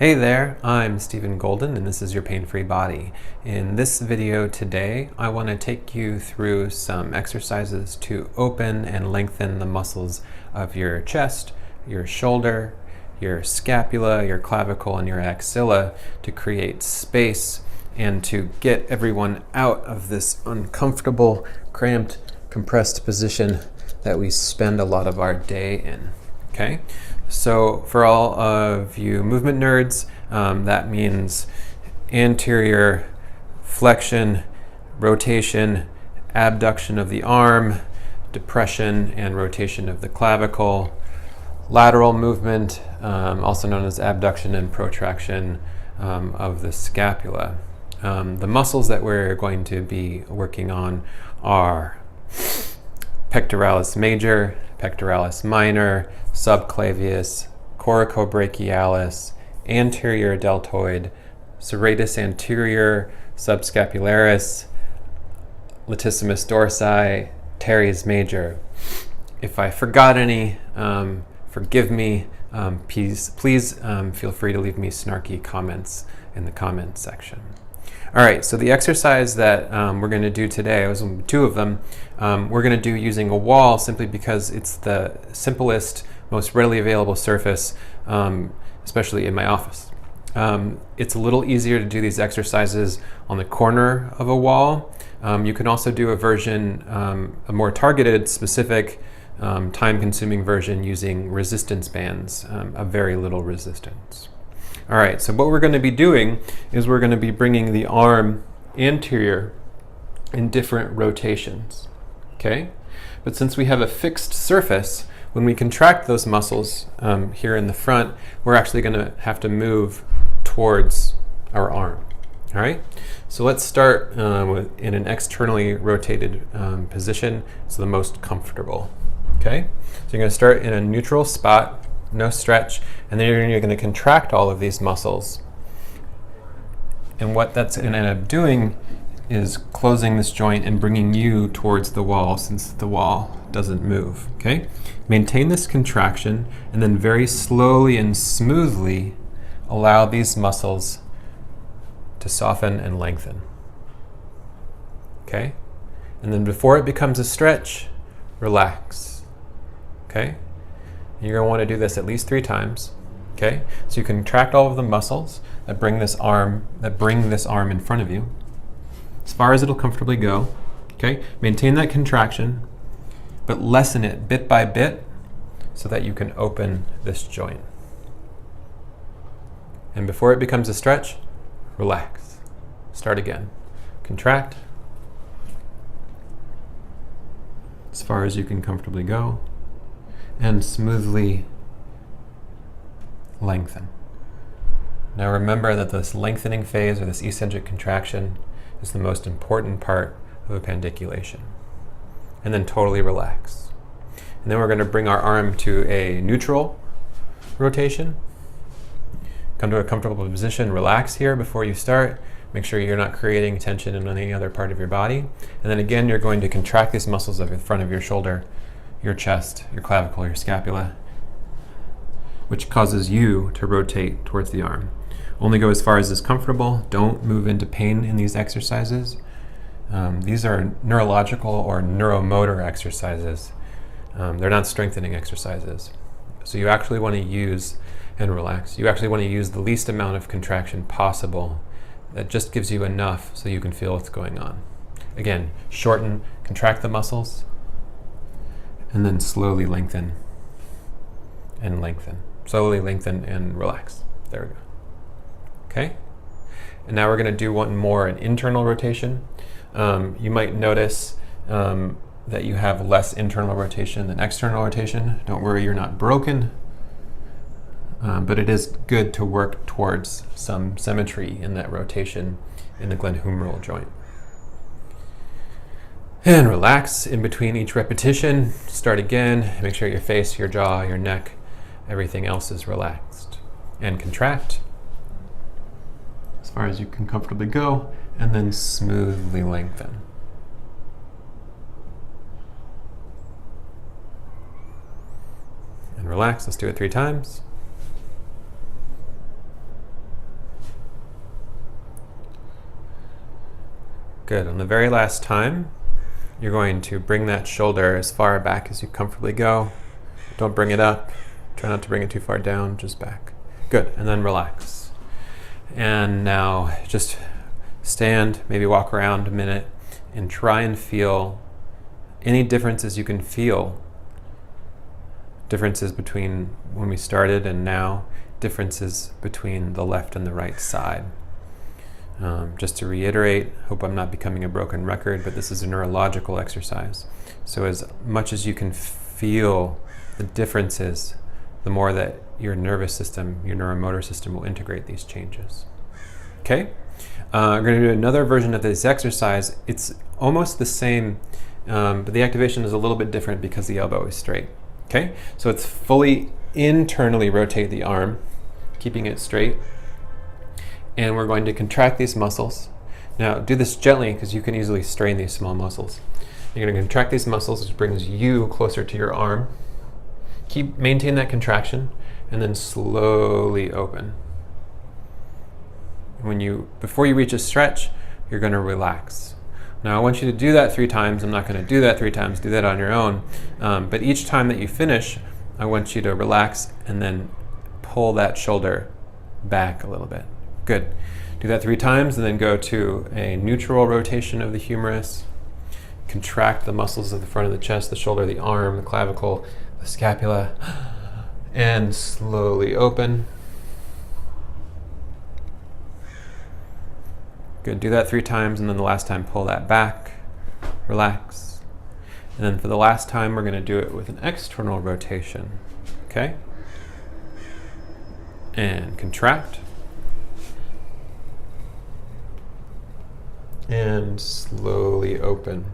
Hey there, I'm Stephen Golden and this is Your Pain-Free Body. In this video today, I want to take you through some exercises to open and lengthen the muscles of your chest, your shoulder, your scapula, your clavicle, and your axilla to create space and to get everyone out of this uncomfortable, cramped, compressed position that we spend a lot of our day in. Okay? So for all of you movement nerds, that means anterior flexion, rotation, abduction of the arm, depression and rotation of the clavicle, lateral movement, also known as abduction and protraction of the scapula. The muscles that we're going to be working on are pectoralis major, pectoralis minor, subclavius, coracobrachialis, anterior deltoid, serratus anterior, subscapularis, latissimus dorsi, teres major. If I forgot any, forgive me. Please feel free to leave me snarky comments in the comments section. All right, so the exercise that we're going to do today, was two of them, we're going to do using a wall simply because it's the simplest, most readily available surface, especially in my office. It's a little easier to do these exercises on the corner of a wall. You can also do a version, a more targeted, specific, time-consuming version using resistance bands, of very little resistance. All right, so what we're going to be doing is we're going to be bringing the arm anterior in different rotations, okay? But since we have a fixed surface, when we contract those muscles here in the front, we're actually going to have to move towards our arm, all right? So let's start in an externally rotated position. It's the most comfortable, okay? So you're going to start in a neutral spot, no stretch, and then you're going to contract all of these muscles. And what that's going to end up doing is closing this joint and bringing you towards the wall since the wall doesn't move, okay? Maintain this contraction and then very slowly and smoothly allow these muscles to soften and lengthen, okay? And then before it becomes a stretch, relax, okay? You're going to want to do this at least 3 times, okay? So you contract all of the muscles that bring this arm in front of you as far as it'll comfortably go, okay? Maintain that contraction, but lessen it bit by bit so that you can open this joint. And before it becomes a stretch, relax. Start again. Contract as far as you can comfortably go, and smoothly lengthen. Now remember that this lengthening phase, or this eccentric contraction, is the most important part of a pandiculation. And then totally relax. And then we're going to bring our arm to a neutral rotation. Come to a comfortable position, relax here before you start. Make sure you're not creating tension in any other part of your body. And then again, you're going to contract these muscles of the front of your shoulder, your chest, your clavicle, your scapula, which causes you to rotate towards the arm. Only go as far as is comfortable. Don't move into pain in these exercises. These are neurological or neuromotor exercises. They're not strengthening exercises. So you actually want to use, and relax, you actually want to use the least amount of contraction possible that just gives you enough so you can feel what's going on. Again, shorten, contract the muscles, and then slowly lengthen and lengthen. Slowly lengthen and relax. There we go. Okay? And now we're going to do one more, an internal rotation. You might notice that you have less internal rotation than external rotation. Don't worry, you're not broken. But it is good to work towards some symmetry in that rotation in the glenohumeral joint. And relax in between each repetition. Start again. Make sure your face, your jaw, your neck, everything else is relaxed. And contract as far as you can comfortably go, and then smoothly lengthen. And relax. Let's do it 3 times. Good. On the very last time, you're going to bring that shoulder as far back as you comfortably go. Don't bring it up. Try not to bring it too far down, just back. Good. And then relax. And now just stand, maybe walk around a minute, and try and feel any differences you can feel. Differences between when we started and now. Differences between the left and the right side. Just to reiterate, hope I'm not becoming a broken record, but this is a neurological exercise. So as much as you can feel the differences, the more that your nervous system, your neuromotor system will integrate these changes. Okay? We're going to do another version of this exercise. It's almost the same, but the activation is a little bit different because the elbow is straight. Okay? So it's fully internally rotate the arm, keeping it straight. And we're going to contract these muscles. Now, do this gently because you can easily strain these small muscles. You're going to contract these muscles, which brings you closer to your arm. Maintain that contraction, and then slowly open. Before you reach a stretch, you're going to relax. Now, I want you to do that 3 times. I'm not going to do that 3 times. Do that on your own. But each time that you finish, I want you to relax and then pull that shoulder back a little bit. Good. Do that 3 times and then go to a neutral rotation of the humerus. Contract the muscles of the front of the chest, the shoulder, the arm, the clavicle, the scapula, and slowly open. Good. Do that 3 times and then the last time pull that back. Relax. And then for the last time, we're going to do it with an external rotation. Okay? And contract. And slowly open.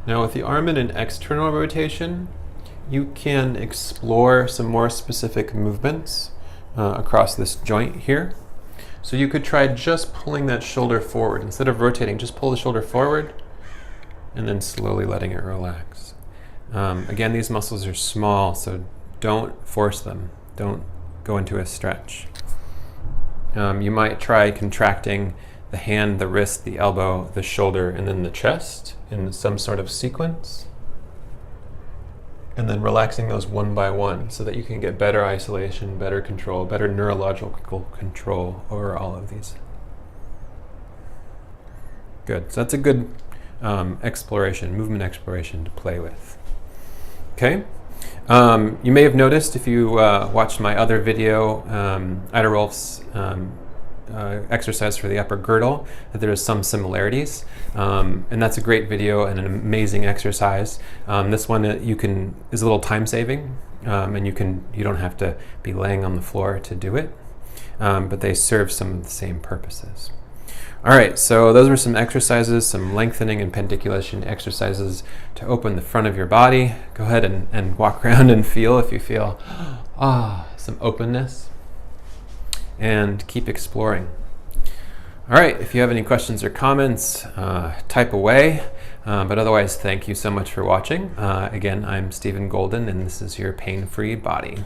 Now with the arm in an external rotation, you can explore some more specific movements across this joint here. So you could try just pulling that shoulder forward. Instead of rotating, just pull the shoulder forward and then slowly letting it relax. Again, these muscles are small, so don't force them. Don't go into a stretch. You might try contracting the hand, the wrist, the elbow, the shoulder, and then the chest in some sort of sequence. And then relaxing those one by one so that you can get better isolation, better control, better neurological control over all of these. Good. So that's a good movement exploration to play with. Okay. You may have noticed if you watched my other video, Ida Rolf's exercise for the upper girdle, that there is some similarities, and that's a great video and an amazing exercise. This one is a little time saving, and you don't have to be laying on the floor to do it, but they serve some of the same purposes. All right, so those were some exercises, some lengthening and pandiculating exercises to open the front of your body. Go ahead and walk around and feel if you feel some openness. And keep exploring. All right, if you have any questions or comments, type away. But otherwise, thank you so much for watching. Again, I'm Stephen Golden, and this is Your Pain-Free Body.